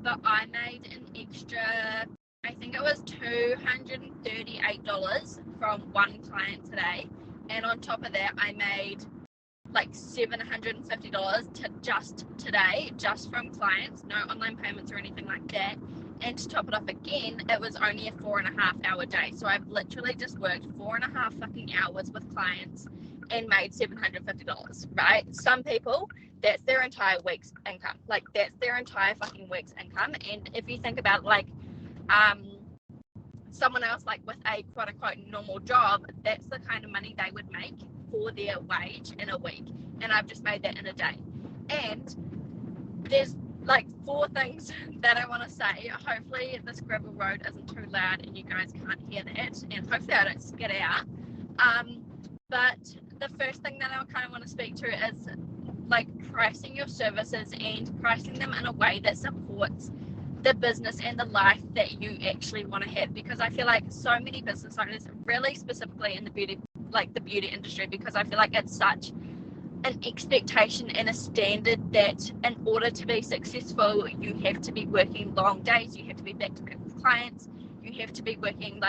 but I made an extra, I think it was $238 from one client today. And on top of that, I made like $750 to just today, just from clients, no online payments or anything like that. And to top it off again, it was only a 4.5 hour day. So I've literally just worked 4.5 fucking hours with clients and made $750, right? Some people, that's their entire week's income. Like, that's their entire fucking week's income. And if you think about like someone else like with a quote unquote normal job, that's the kind of money they would make for their wage in a week. And I've just made that in a day. And there's like 4 things that I want to say. Hopefully this gravel road isn't too loud and you guys can't hear that, and hopefully I don't skid out. But the first thing that I kind of want to speak to is like pricing your services and pricing them in a way that supports the business and the life that you actually want to have. Because I feel like so many business owners, really specifically in the beauty industry, because I feel like it's such an expectation and a standard that in order to be successful, you have to be working long days, you have to be back to back with clients, you have to be working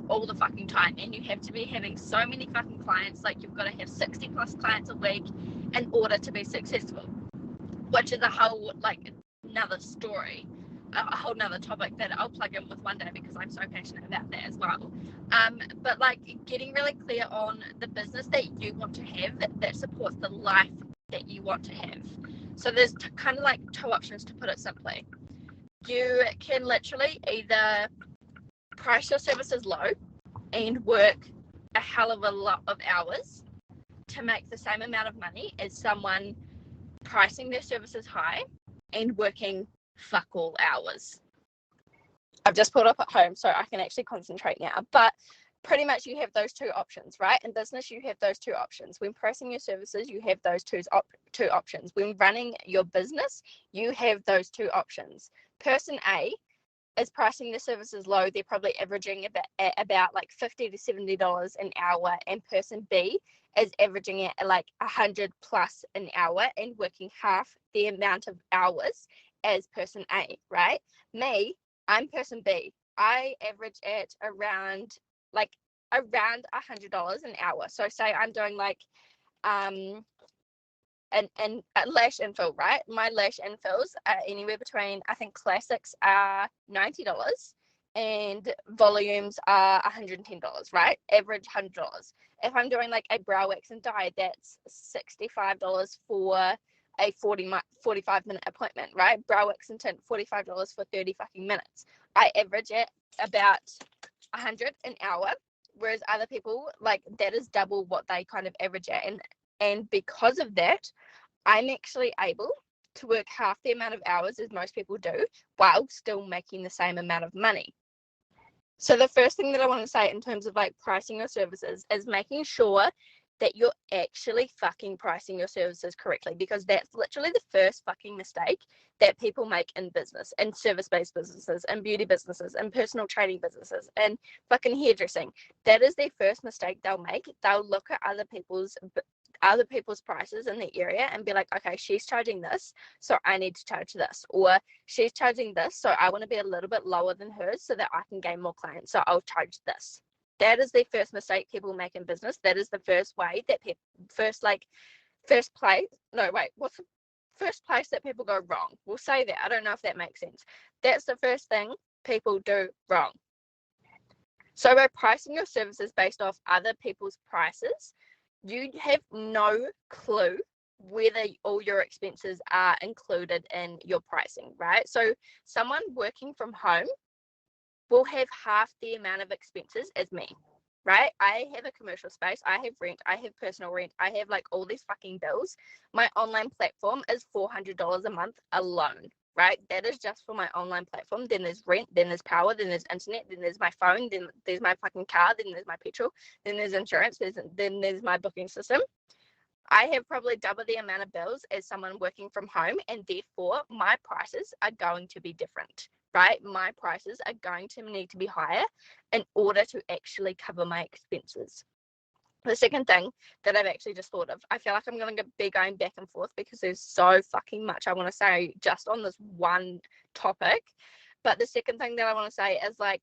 all the fucking time, and you have to be having so many fucking clients. Like, you've got to have 60 plus clients a week in order to be successful, which is a whole like another story, a whole nother topic that I'll plug in with one day because I'm so passionate about that as well. But like getting really clear on the business that you want to have that supports the life that you want to have. So there's kind of like 2 options, to put it simply. You can literally either price your services low and work a hell of a lot of hours to make the same amount of money as someone pricing their services high and working fuck all hours. I've just pulled up at home so I can actually concentrate now. But pretty much you have those 2 options, right? In business, you have those 2 options. When pricing your services, you have those two options. When running your business, you have those 2 options. Person A is pricing their services low. They're probably averaging about like $50 to $70 an hour, and person B is averaging it at like 100 plus an hour and working half the amount of hours as person A, right? Me, I'm person B. I average at around $100 an hour. So say I'm doing like and lash infill, right? My lash infills are anywhere between, I think classics are $90 and volumes are $110, right? Average $100. If I'm doing like a brow wax and dye, that's $65 for a 45 minute appointment, right? Brow wax and tint, $45 for 30 fucking minutes. I average at about 100 an hour, whereas other people, like, that is double what they kind of average at. And because of that, I'm actually able to work half the amount of hours as most people do while still making the same amount of money. So the first thing that I want to say in terms of like pricing your services is making sure that you're actually fucking pricing your services correctly, because that's literally the first fucking mistake that people make in business, and service-based businesses, and beauty businesses, and personal training businesses, and fucking hairdressing. That is their first mistake they'll make. They'll look at other people's prices in the area and be like, okay, she's charging this, so I need to charge this, or she's charging this, so I want to be a little bit lower than hers so that I can gain more clients, so I'll charge this. That is the first mistake people make in business. That is the first way that first place that people go wrong. We'll say that. I don't know if that makes sense. That's the first thing people do wrong. So by pricing your services based off other people's prices, you have no clue whether all your expenses are included in your pricing, right? So someone working from home will have half the amount of expenses as me, right? I have a commercial space, I have rent, I have personal rent, I have like all these fucking bills. My online platform is $400 a month alone, right? That is just for my online platform. Then there's rent, then there's power, then there's internet, then there's my phone, then there's my fucking car, then there's my petrol, then there's insurance, then there's my booking system. I have probably double the amount of bills as someone working from home, and therefore my prices are going to be different, right? My prices are going to need to be higher in order to actually cover my expenses. The second thing that I've actually just thought of, I feel like I'm going to be going back and forth because there's so fucking much I want to say just on this one topic. But the second thing that I want to say is like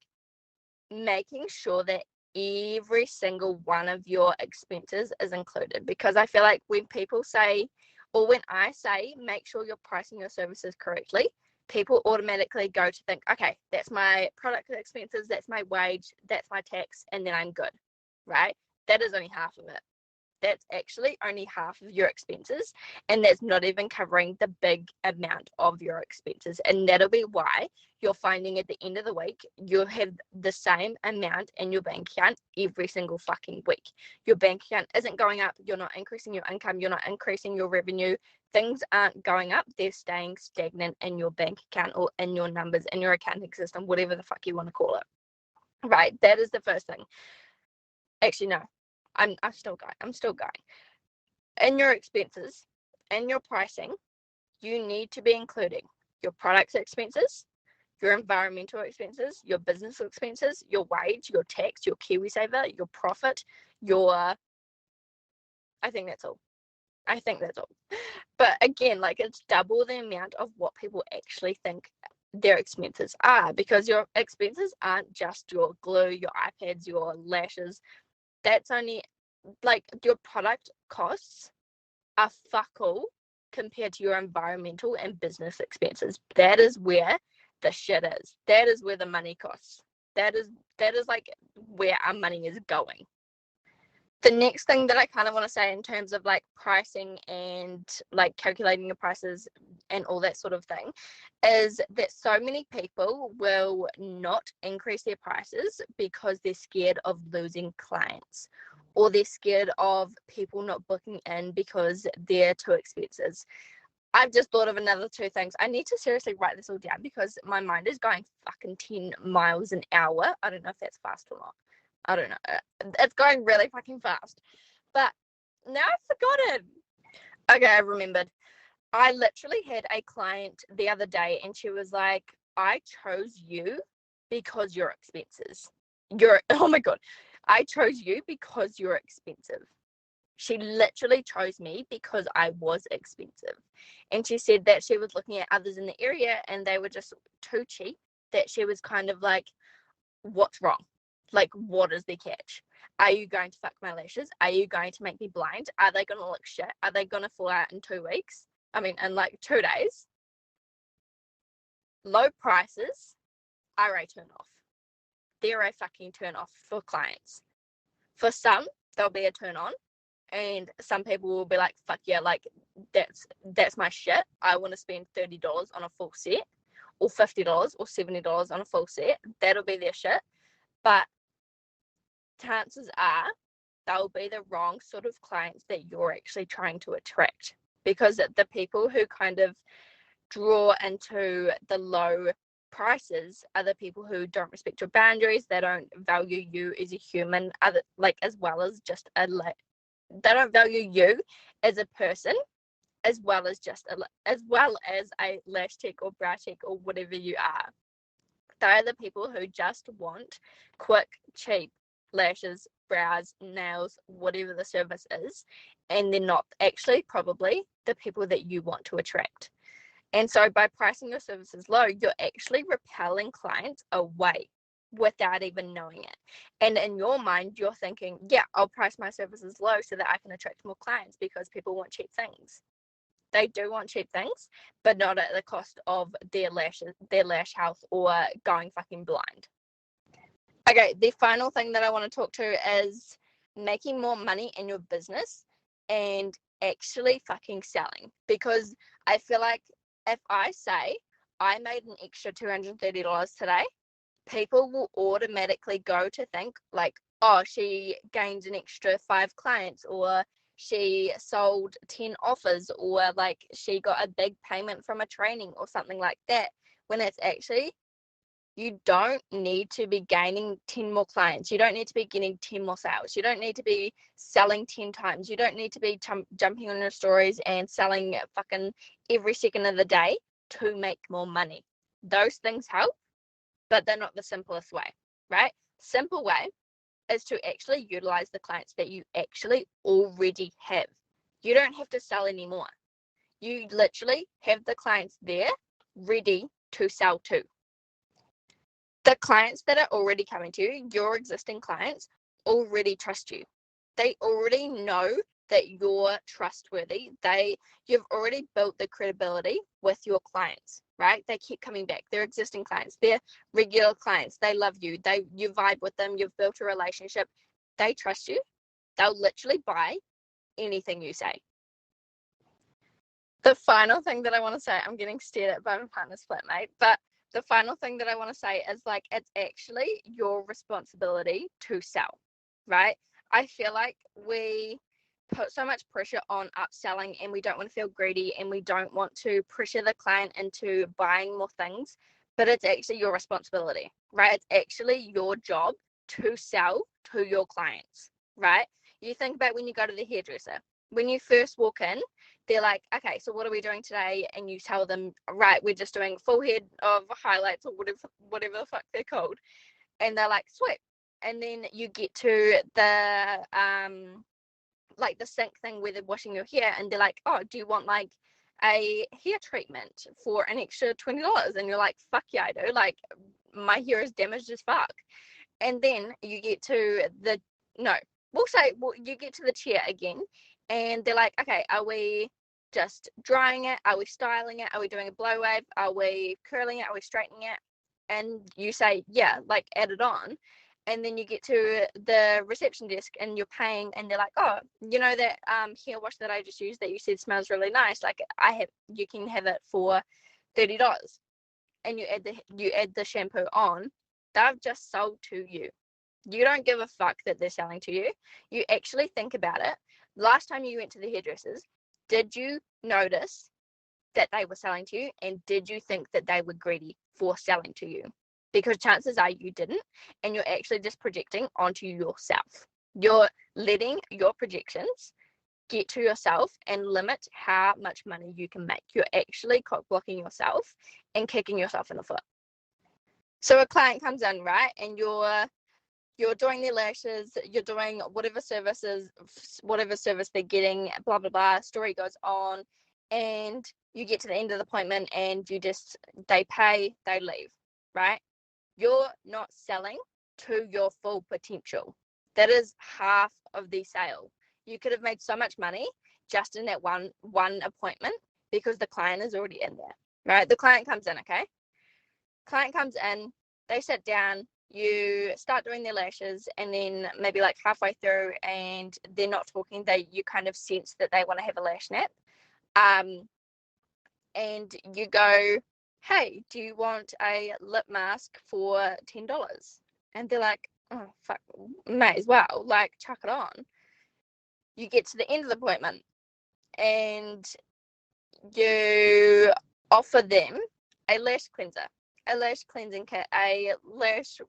making sure that every single one of your expenses is included, because I feel like when people say, or when I say make sure you're pricing your services correctly, people automatically go to think, okay, that's my product expenses, that's my wage, that's my tax, and then I'm good, right? That is only half of it. That's actually only half of your expenses, and that's not even covering the big amount of your expenses. And that'll be why you're finding at the end of the week you'll have the same amount in your bank account every single fucking week. Your bank account isn't going up, you're not increasing your income, you're not increasing your revenue. Things aren't going up, they're staying stagnant in your bank account or in your numbers, in your accounting system, whatever the fuck you want to call it. Right, that is the first thing. Actually, no, I'm still going. In your expenses and your pricing, you need to be including your products expenses, your environmental expenses, your business expenses, your wage, your tax, your KiwiSaver, your profit, I think that's all. But again, like, it's double the amount of what people actually think their expenses are, because your expenses aren't just your glue, your iPads, your lashes. That's only, like, your product costs are fuck all compared to your environmental and business expenses. That is where the shit is. That is where the money costs. That is like where our money is going. The next thing that I kind of want to say in terms of like pricing and like calculating your prices and all that sort of thing is that so many people will not increase their prices because they're scared of losing clients, or they're scared of people not booking in because they're too expensive. I've just thought of another two things. I need to seriously write this all down because my mind is going fucking 10 miles an hour. I don't know if that's fast or not. I don't know. It's going really fucking fast. But now I've forgotten. Okay, I remembered. I literally had a client the other day and she was like, I chose you because you're expensive. Oh my God. I chose you because you're expensive. She literally chose me because I was expensive. And she said that she was looking at others in the area and they were just too cheap, that she was kind of like, what's wrong? Like, what is the catch? Are you going to fuck my lashes? Are you going to make me blind? Are they going to look shit? Are they going to fall out in 2 weeks? I mean, in like 2 days? Low prices are a turn off. They're a fucking turn off for clients. For some, they'll be a turn on. And some people will be like, fuck yeah, like that's my shit. I want to spend $30 on a full set, or $50 or $70 on a full set. That'll be their shit. But chances are they'll be the wrong sort of clients that you're actually trying to attract, because the people who kind of draw into the low prices are the people who don't respect your boundaries. They don't value you as a human, as well as just they don't value you as a person, as well as a lash tech or brow tech or whatever you are. They're the people who just want quick, cheap lashes, brows, nails, whatever the service is, and they're not actually probably the people that you want to attract. And so by pricing your services low, you're actually repelling clients away without even knowing it. And in your mind, you're thinking, yeah, I'll price my services low so that I can attract more clients because people want cheap things. They do want cheap things, but not at the cost of their lashes, their lash health, or going fucking blind. Okay, the final thing that I want to talk to is making more money in your business and actually fucking selling. Because I feel like if I say I made an extra $230 today, people will automatically go to think like, oh, she gained an extra 5 clients, or she sold 10 offers, or like she got a big payment from a training or something like that, when it's actually, you don't need to be gaining 10 more clients. You don't need to be getting 10 more sales. You don't need to be selling 10 times. You don't need to be jumping on your stories and selling fucking every second of the day to make more money. Those things help, but they're not the simplest way, right? Simple way is to actually utilize the clients that you actually already have. You don't have to sell anymore. You literally have the clients there ready to sell to. The clients that are already coming to you, your existing clients, already trust you. They already know that you're trustworthy. You've already built the credibility with your clients, right? They keep coming back. They're existing clients. They're regular clients. They love you. You vibe with them. You've built a relationship. They trust you. They'll literally buy anything you say. The final thing that I want to say, I'm getting stared at by my partner's flatmate, but the final thing that I want to say is like, it's actually your responsibility to sell, right? I feel like we put so much pressure on upselling, and we don't want to feel greedy, and we don't want to pressure the client into buying more things, but it's actually your responsibility, right? It's actually your job to sell to your clients, right? You think about when you go to the hairdresser. When you first walk in, they're like, okay, so what are we doing today? And you tell them, right, we're just doing full head of highlights or whatever the fuck they're called. And they're like, sweet. And then you get to the like the sink thing where they're washing your hair, and they're like, oh, do you want like a hair treatment for an extra $20? And you're like, fuck yeah, I do. Like, my hair is damaged as fuck. And then you get to you get to the chair again, and they're like, okay, are we just drying it? Are we styling it? Are we doing a blow wave? Are we curling it? Are we straightening it? And you say, yeah, like, add it on. And then you get to the reception desk and you're paying, and they're like, oh, you know that hair wash that I just used that you said smells really nice, like, you can have it for $30. And you add the shampoo on. They've just sold to you. You don't give a fuck that they're selling to you. You actually think about it. Last time you went to the hairdressers, did you notice that they were selling to you? And did you think that they were greedy for selling to you? Because chances are you didn't, and you're actually just projecting onto yourself. You're letting your projections get to yourself and limit how much money you can make. You're actually cock blocking yourself and kicking yourself in the foot. So a client comes in, right, and you're doing their lashes, you're doing whatever service they're getting, blah, blah, blah, story goes on, and you get to the end of the appointment and they pay, they leave, right? You're not selling to your full potential. That is half of the sale. You could have made so much money just in that one appointment because the client is already in there, right? The client comes in, okay? Client comes in, they sit down, you start doing their lashes, and then maybe like halfway through and they're not talking, you kind of sense that they want to have a lash nap. And you go, hey, do you want a lip mask for $10? And they're like, oh, fuck, may as well, like, chuck it on. You get to the end of the appointment and you offer them a lash cleanser, a lash cleansing kit, a lash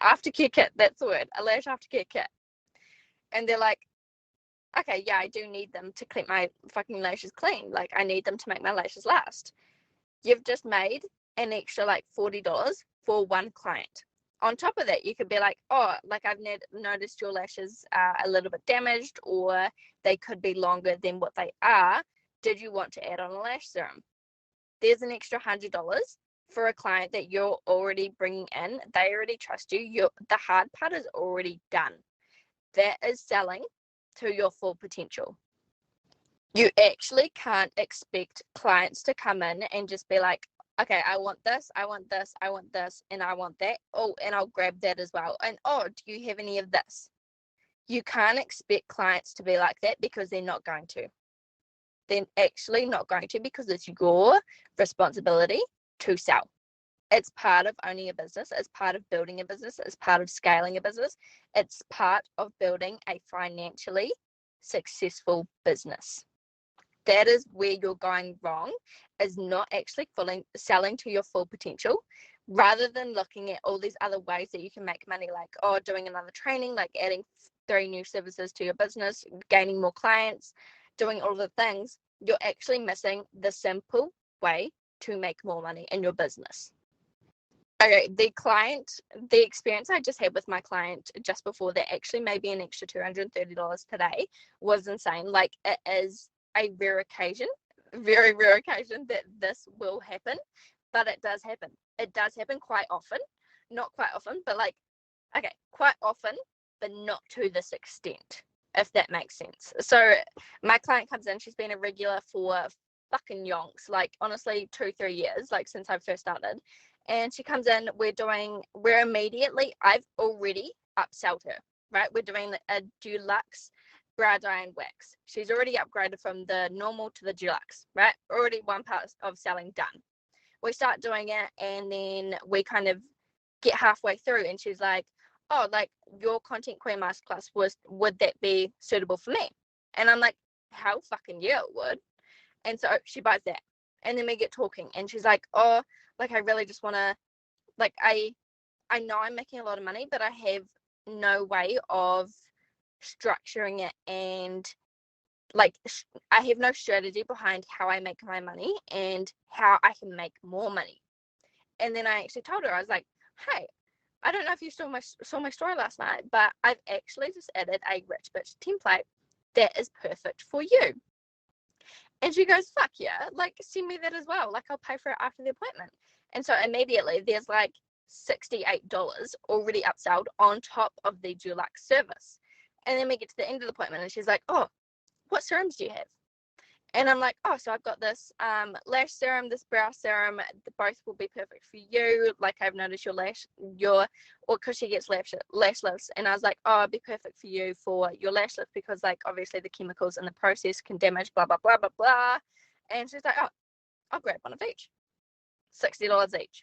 aftercare kit, that's the word, a lash aftercare kit. And they're like, okay, yeah, I do need them to keep my fucking lashes clean. Like, I need them to make my lashes last. You've just made an extra like $40 for one client. On top of that, you could be like, oh, like, I've noticed your lashes are a little bit damaged, or they could be longer than what they are. Did you want to add on a lash serum? There's an extra $100 for a client that you're already bringing in. They already trust you. The hard part is already done. That is selling to your full potential. You actually can't expect clients to come in and just be like, okay, I want this, I want this, I want this, and I want that. Oh, and I'll grab that as well. And oh, do you have any of this? You can't expect clients to be like that, because they're not going to. They're actually not going to, because it's your responsibility to sell. It's part of owning a business. It's part of building a business. It's part of scaling a business. It's part of building a financially successful business. That is where you're going wrong, is not actually selling to your full potential, rather than looking at all these other ways that you can make money, like, oh, doing another training, like adding 3 new services to your business, gaining more clients, doing all the things. You're actually missing the simple way to make more money in your business. Okay, the experience I just had with my client just before that, actually maybe an extra $230 today, was insane. Like, it is a rare occasion, very rare occasion that this will happen, but it does happen. It does happen quite often. Not quite often, but like, okay, quite often, but not to this extent, if that makes sense. So my client comes in, she's been a regular for fucking yonks, like honestly 2-3 years, like since I first started. And she comes in, I've already upsold her, right? We're doing a deluxe brow dye and wax. She's already upgraded from the normal to the deluxe, right? Already one part of selling done. We start doing it, and then we kind of get halfway through, and she's like, oh, like, your content queen masterclass would that be suitable for me? And I'm like, hell fucking yeah, it would. And so she buys that. And then we get talking, and she's like, oh, like, I really just want to, like, I know I'm making a lot of money, but I have no way of structuring it, and like, I have no strategy behind how I make my money and how I can make more money. And then I actually told her, I was like, hey, I don't know if you saw my story last night, but I've actually just added a rich bitch template that is perfect for you. And she goes, fuck yeah, like, send me that as well. Like, I'll pay for it after the appointment. And so immediately there's like $68 already upsold on top of the deluxe service. And then we get to the end of the appointment, and she's like, oh, what serums do you have? And I'm like, oh, so I've got this lash serum, this brow serum. Both will be perfect for you. Like, I've noticed or because she gets lash lifts. And I was like, oh, it'd be perfect for you for your lash lift, because, like, obviously the chemicals in the process can damage blah, blah, blah, blah, blah. And she's like, oh, I'll grab one of each. $60 each.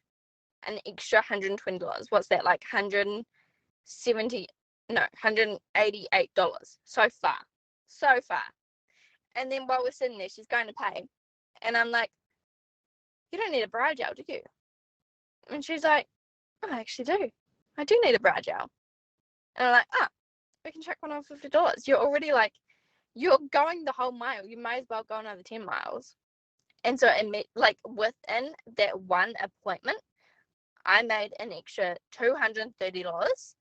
An extra $120. What's that, like $188? So far. And then while we're sitting there, she's going to pay. And I'm like, you don't need a brow gel, do you? And she's like, oh, I actually do. I do need a brow gel. And I'm like, we can check one off $50. You're already like, you're going the whole mile. You may as well go another 10 miles. And so, like, within that one appointment, I made an extra $230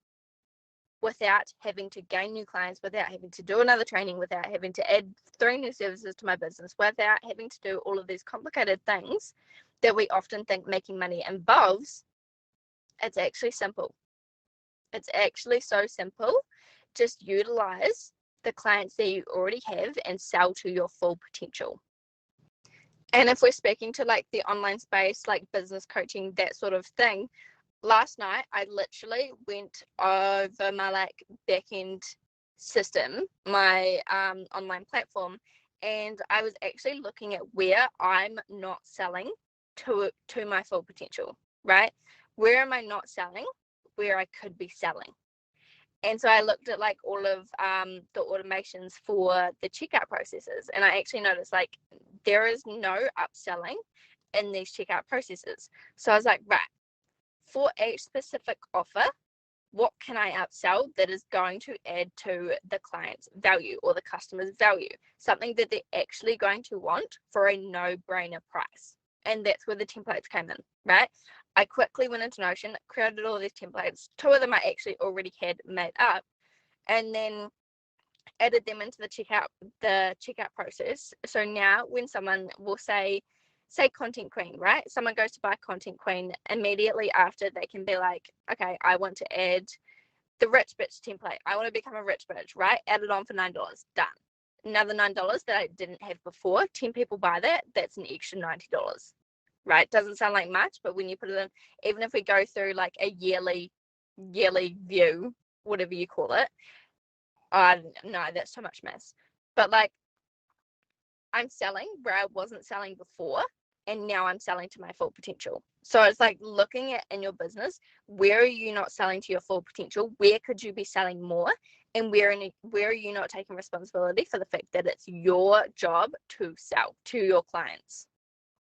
without having to gain new clients, without having to do another training, without having to add 3 new services to my business, without having to do all of these complicated things that we often think making money involves. It's actually simple. It's actually so simple. Just utilize the clients that you already have and sell to your full potential. And if we're speaking to like the online space, like business coaching, that sort of thing, last night I literally went over my like back-end system, my online platform, and I was actually looking at where I'm not selling to my full potential, right? Where am I not selling where I could be selling? And so I looked at like all of the automations for the checkout processes, and I actually noticed like there is no upselling in these checkout processes. So I was like, right, for each specific offer, what can I upsell that is going to add to the client's value or the customer's value? Something that they're actually going to want for a no-brainer price. And that's where the templates came in, right? I quickly went into Notion, created all these templates. 2 of them I actually already had made up, and then added them into the checkout process. So now when someone will say Content Queen, right? Someone goes to buy Content Queen, immediately after they can be like, okay, I want to add the rich bitch template. I want to become a rich bitch, right? Add it on for $9. Done. Another $9 that I didn't have before. 10 people buy that. That's an extra $90. Right? Doesn't sound like much, but when you put it in, even if we go through like a yearly view, whatever you call it, no, that's too much mess. But like, I'm selling where I wasn't selling before, and now I'm selling to my full potential. So it's like looking at in your business, where are you not selling to your full potential? Where could you be selling more? And where are you not taking responsibility for the fact that it's your job to sell to your clients?